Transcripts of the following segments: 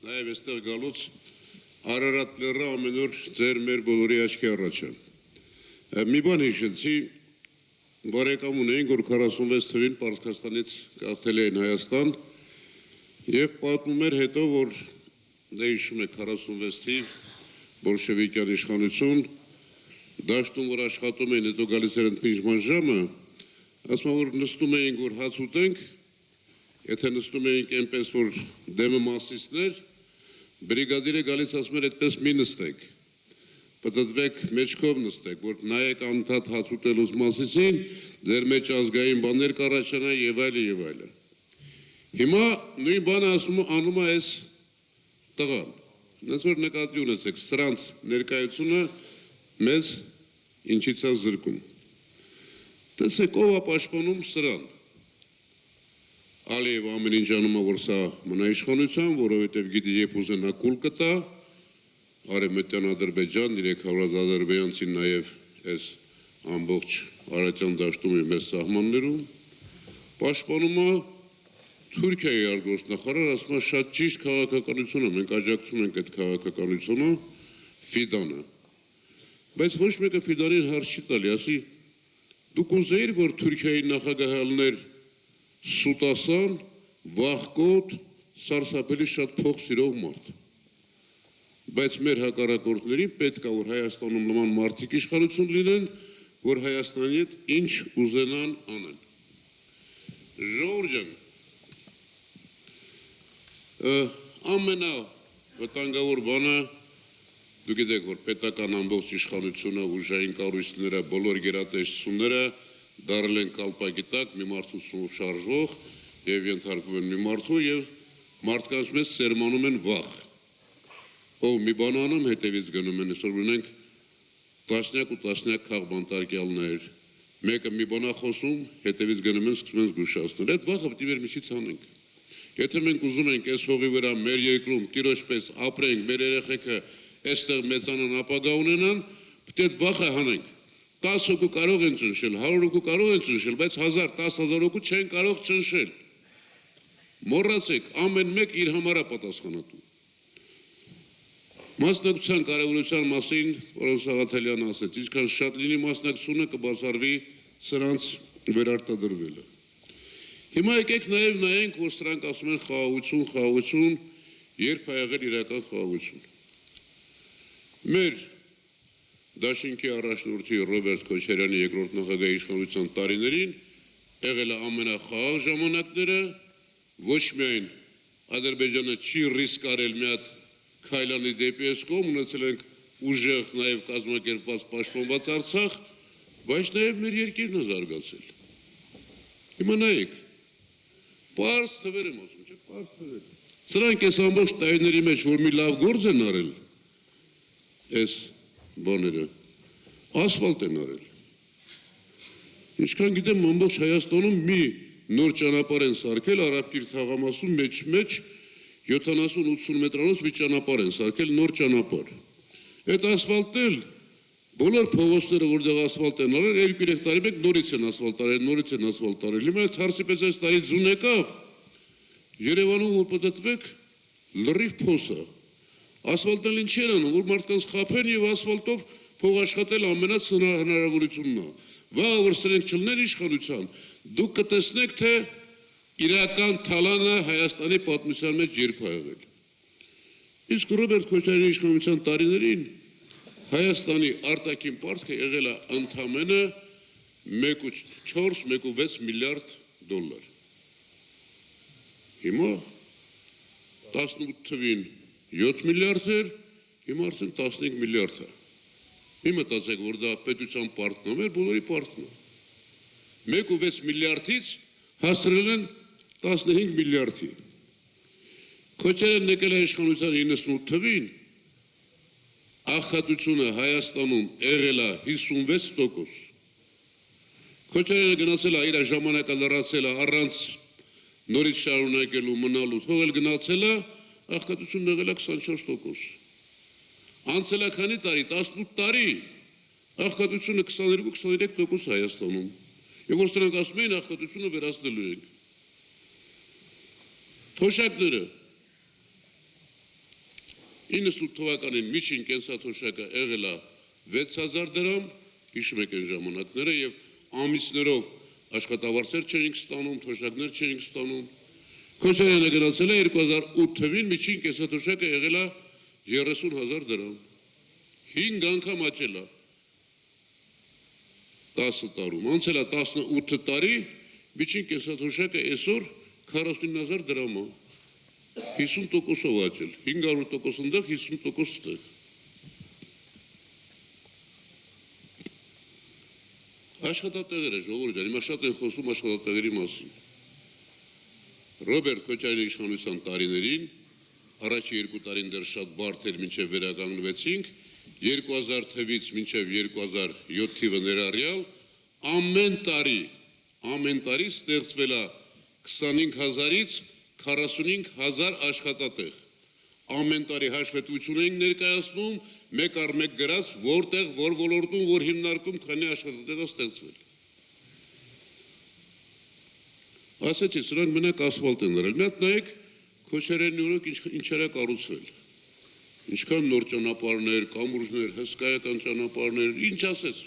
նաև այստեղ գալուց Արարատ լեռը ամեն օր ձեր մեր բոլորի աչքի առաջ է։ Մի բան հիշեցի, բարեկամ ունեին, որ 46 թվին Պարսկաստանից գաղթել էին Հայաստան եւ պատմում էր հետո, որ դե հիշում եք 46 թիվ բոլշևիկյան իշխանություն, դաշտում որ աշխատում էին, հետո գալիս էր ընդմիջման ժամը, ասում որ նստում էինք, որ հաց ուտենք, եթե նստում էինք այնպես, որ դեմը մասիսներ, բրիգադիրը գալիս ասում էր, այդպես մի նստեք, պտտվեք մեջքով նստեք, որ նայեք անընդհատ հաց ուտելուց մասիսին, ձեր մեջ ազգային բաներ կառաջանա եւ այլը եւ այլը։ Հիմա նույն բանը անում է այս տղան։ Նենց որ նկատի ունեցեք, սրանց ներկայությունը մեզ ինչից է զրկում։ Տեսեք, ով է պաշտպանում սրան։ Ալիև ամեն ինչ անում է, որ սա մնա իշխանության, որովհետև գիտի երբ ուզենա կուլ կտա, Արևմտյան Ադրբեջան, 300 ադրբեջանցին նաև այս ամբողջ Արարատյան դաշտում եւ մեր սահմաններում, պաշտպանում է Թուրքիայի արտգործնախարար, ասում է շատ ճիշտ քաղաքականություն է, մենք աջակցում ենք այդ քաղաքականությունը, Ֆիդանը։ Բայց ոչ մեկը Ֆիդանին հարց չի տալի, ասի դուք ուզեիր, որ Թուրքիայի նախագահը ելներ Սուտասան, վախկոտ, սարսափելի շատ փող սիրող մարդ։ Բայց մեր հակառակորդներին պետք է որ Հայաստանում նման մարդիկ իշխանություն լինեն, որ Հայաստանի հետ ինչ ուզենան անեն։ Ժողովուրդ ջան, ամենավտանգավոր բանը դուք գիտեք, որ պետական ամբողջ իշխանությունը, ուժային կառույցները, բոլոր գերատեսչությունները դարել են կալպակի տակ մի մարդու սուր շարժվող եւ ենթարկվում են մի մարդու եւ մարդկանց մեզ սերմանում են վախ։ Ով մի բան անում, հետևից գնում են, այսօր ունենք տասնյակ ու տասնյակ քաղբանտարկյալներ, մեկը մի բան է խոսում, հետևից գնում են, սկսում են զգուշացնել։ Այդ վախը պետք է մեր միջից անենք։ Եթե մենք ուզում ենք այս հողի վրա մեր երկրում տիրոջ պես ապրենք, մեր երեխեքը այստեղ մեծանան, ապագա ունենան, պետք է այդ վախը հանենք։ 10 հոգու կարող են ճնշել, 100 հոգու կարող են ճնշել, բայց 1000, 10000 հոգու չեն կարող ճնշել։ Մոռացեք, ամեն մեկ իր համար է պատասխանատու։ Մասնակցության կարևորության մասին, որոնց Սաղաթելյանը ասեց, ինչքան շատ լինի մասնակցությունը կբացառվի սրանց վերարտադրվելը։ Հիմա եկեք նաև նայենք, որ սրանք ասում են խաղաղություն, երբ է եղել իրական խաղաղություն։ Մեր դաշինքի առաջնորդի Ռոբերտ Քոչարյանի երկրորդ նախագահի իշխանության տարիներին եղել է ամենախաղաղ ժամանակները, ոչ միայն Ադրբեջանը չի ռիսկ արել մի հատ քայլանի դեպի այս կողմ, ունեցել ենք ուժեղ նաև կազմակերպված պաշտպանված Արցախ, բայց նաև մեր երկիրն է զարգացել։ Հիմա նայեք, պարզ թվեր եմ ասում, չէ, պարզ թվեր։ Սրանք այս ամբողջ տարիների մեջ որ մի լավ գործ են արել, այս բաները, ասֆալտ են արել։ Ինչքան գիտեմ, ամբողջ Հայաստանում մի նոր ճանապարհ են սարքել Արաբկիր թաղամասում մեջ 70-80 մետրանոց մի ճանապարհ են սարքել, նոր ճանապարհ։ Այդ ասֆալտն էլ բոլոր փողոցները, որտեղ ասֆալտ են արել, 2-3 տարի մեկ նորից են ասֆալտ արել։ Հիմա այդ հարցի պես այս տարի ձուն եկավ, Երևանում որ պտտվեք, լրիվ փոս է։ Ասֆալտն ինչ են անում, որ մարդկանց խաբեն եւ ասֆալտով փող աշխատել ամենած հնարավորությունն է։ Վաղ որ սրանք չլինեն իշխանության, դուք կտեսնեք, թե իրական թալանը Հայաստանի պատմության մեջ երբ է եղել։ Իսկ Ռոբերտ Քոչարյանի իշխանության տարիներին Հայաստանի արտաքին պարտքը եղել է ընդամենը 1.4-1.6 միլիարդ դոլար։ Հիմա 18 թվին 7 միլիարդ էր, հիմա արդեն 15 միլիարդ է։ Մի մտածեք, որ դա պետության պարտքն է, մեր բոլորի պարտքն է։ 1.6 միլիարդից հասցրել են 15 միլիարդի։ Քոչարյանն եկել է իշխանության 98 թվին, աղքատությունը Հայաստանում եղել է 56%։ Քոչարյանը գնացել է իր ժամանակը լրացել է առանց նորից շարունակելու մնալու, թողել գնացել է, աղքատությունն եղել է 24%։ Անցել է քանի տարի, 18 տարի, աղքատությունը 22-23% Հայաստանում։ Եվ որ սրանք ասում էին, աղքատությունը վերացնելու ենք։ Թոշակները 98 թվականին միջին կենսաթոշակը եղել է 6000 դրամ, հիշում եք այն ժամանակները, եւ ամիսներով աշխատավարձեր չէինք ստանում, թոշակներ չէինք ստանում։ Քոչարյանը գնացել է 2008 թվականին միջին կենսաթոշակը եղել է 30000 դրամ։ 5 անգամ աճել է 10 տարում, անցել է 18 տարի, միջին կենսաթոշակը այսօր 49000 դրամ է, 50%-ով աճել, 500% ընդեղ, 50% ստեղ։ Աշխատատեղերը, ժողովուրդ ջան, հիմա շատ են խոսում աշխատատեղերի մասին։ Ռոբերտ Քոչարյանի իշխանության տարիներին, առաջի 2 տարին դեռ շատ բարդ էր, մինչև վերականգնվեցինք, 2000 թվականից մինչև 2007 թվականը ներառյալ ամեն տարի ստեղծվել է 25000-ից 45000 աշխատատեղ։ Ամեն տարի հաշվետվություն ենք ներկայացնում, մեկ առ մեկ գրած, որտեղ, որ ոլորտում, որ հիմնարկում քանի աշխատատեղ է ստեղծվել։ Ասեցի, սրանք մենակ ասֆալտ են լրել։ Մի հատ նայեք Քոչարյանի օրոք ինչեր է կառուցվել։ Ինչքան նոր ճանապարհներ, կամուրջներ, հսկայական ճանապարհներ, ինչ ասես։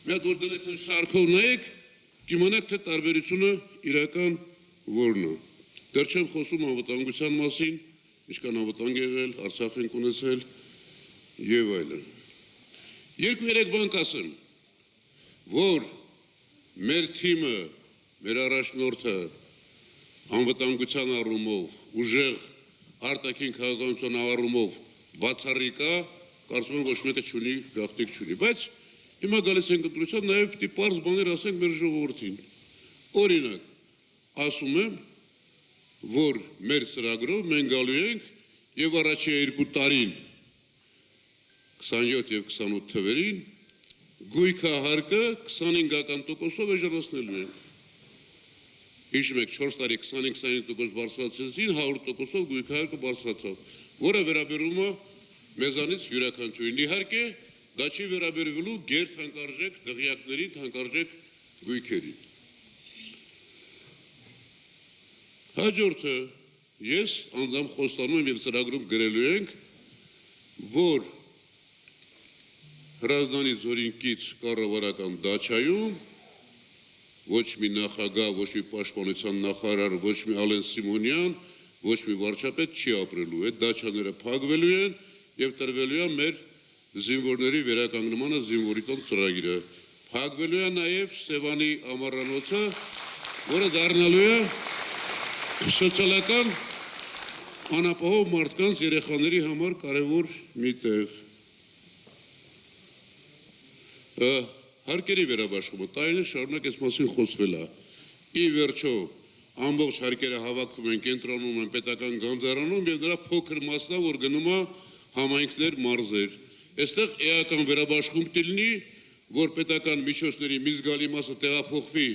Մի հատ որ դրանք շարքով նայեք, կիմանաք թե տարբերությունը իրական որն է։ Դեռ չեմ խոսում անվտանգության մասին, ինչքան անվտանգ եղել, Արցախ ենք ունեցել եւ այլն։ 2-3 բան կասեմ, որ մեր թիմը, մեր առաջնորդը անվտանգության առումով, ուժեղ արտաքին քաղաքականության առումով բացառիկ է, կարծում եմ ոչ մեկը չունի, գաղտնիք չունի, բայց հիմա գալիս ենք ընտրության, նաև պիտի պարզ բաներ ասենք մեր ժողովրդին։ Օրինակ, ասում եմ, որ մեր ծրագրով մենք գալու ենք եւ առաջի 2 տարին 27 եւ 28 թվերին գույքահարկը 25%-ով էժանացնելու ենք։ Հիշում եք 4 տարի 25% բարձրացրեցին, 100%-ով գույքահարկը բարձրացավ, որը վերաբերում է մեզանից յուրաքանչյուրին։ Իհարկե, դա չի վերաբերվելու գերթանկարժեք դղյակների, թանկարժեք գույքերին։ Հաջորդը, ես անձամբ խոստանում եմ եւ ծրագրում գրելու ենք, որ Հրազդանի Զորինկից կառավարական դաչայում ոչ մի նախագահ, ոչ մի պաշտպանության նախարար, ոչ մի Ալեն Սիմոնյան, ոչ մի վարչապետ չի ապրելու։ Այդ դաչաները փակվելու են եւ տրվելու է մեր զինվորների վերականգնմանը զինվորի տոն ծրագիրը։ Փակվելու է նաեւ Սևանի ամառանոցը, որը դառնալու է սոցիալական անապահով մարդկանց երեխաների համար կարևոր մի տեղ։ Հարկերի վերաբաշխումը, տարիներ շարունակ այս մասին խոսվել է։ Ի վերջո, ամբողջ հարկերը հավաքվում են, կենտրոնում են պետական գանձարանում եւ նրա փոքր մասն է, որ գնում է համայնքներ, մարզեր։ Այստեղ էական վերաբաշխում կլինի, որ պետական միջոցների մի զգալի մասը տեղափոխվի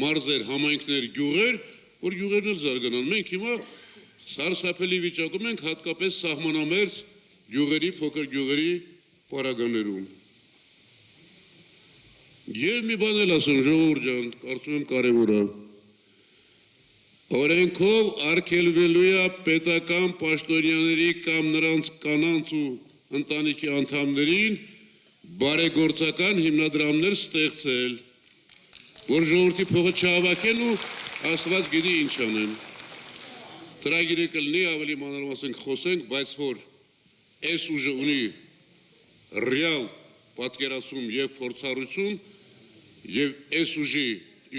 մարզեր, համայնքներ, գյուղեր, որ գյուղերն էլ զարգանան։ Մենք հիմա սարսափելի վիճակում ենք հատկապես սահմանամերձ գյուղերի, փոքր գյուղերի պարագաներում։ Եվ մի բան էլ ասեմ, ժողովուրդ ջան, կարծում եմ կարևոր է։ Օրենքով արգելվելու է պետական պաշտոնյաների կամ նրանց կանանց ու ընտանիքի անդամներին բարեգործական հիմնադրամներ ստեղծել, որ ժողովրդի փողը չհավաքեն ու Աստված գիտի ինչ անեն։ Ծրագիրը կլինի, ավելի մանրամասն խոսենք, բայց որ այս ուժը ունի ռեալ պատկերացում եւ փորձառություն եւ այս ուժի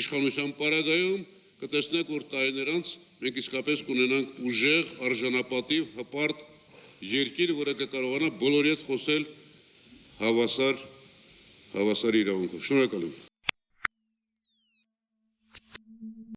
իշխանության պարագայում կտեսնեք, որ տարիներ անց մենք իսկապես կունենանք ուժեղ, արժանապատիվ, հպարտ երկիր, որը կկարողանա բոլորի հետ խոսել հավասար իրավունքով։ Շնորհակալ եմ։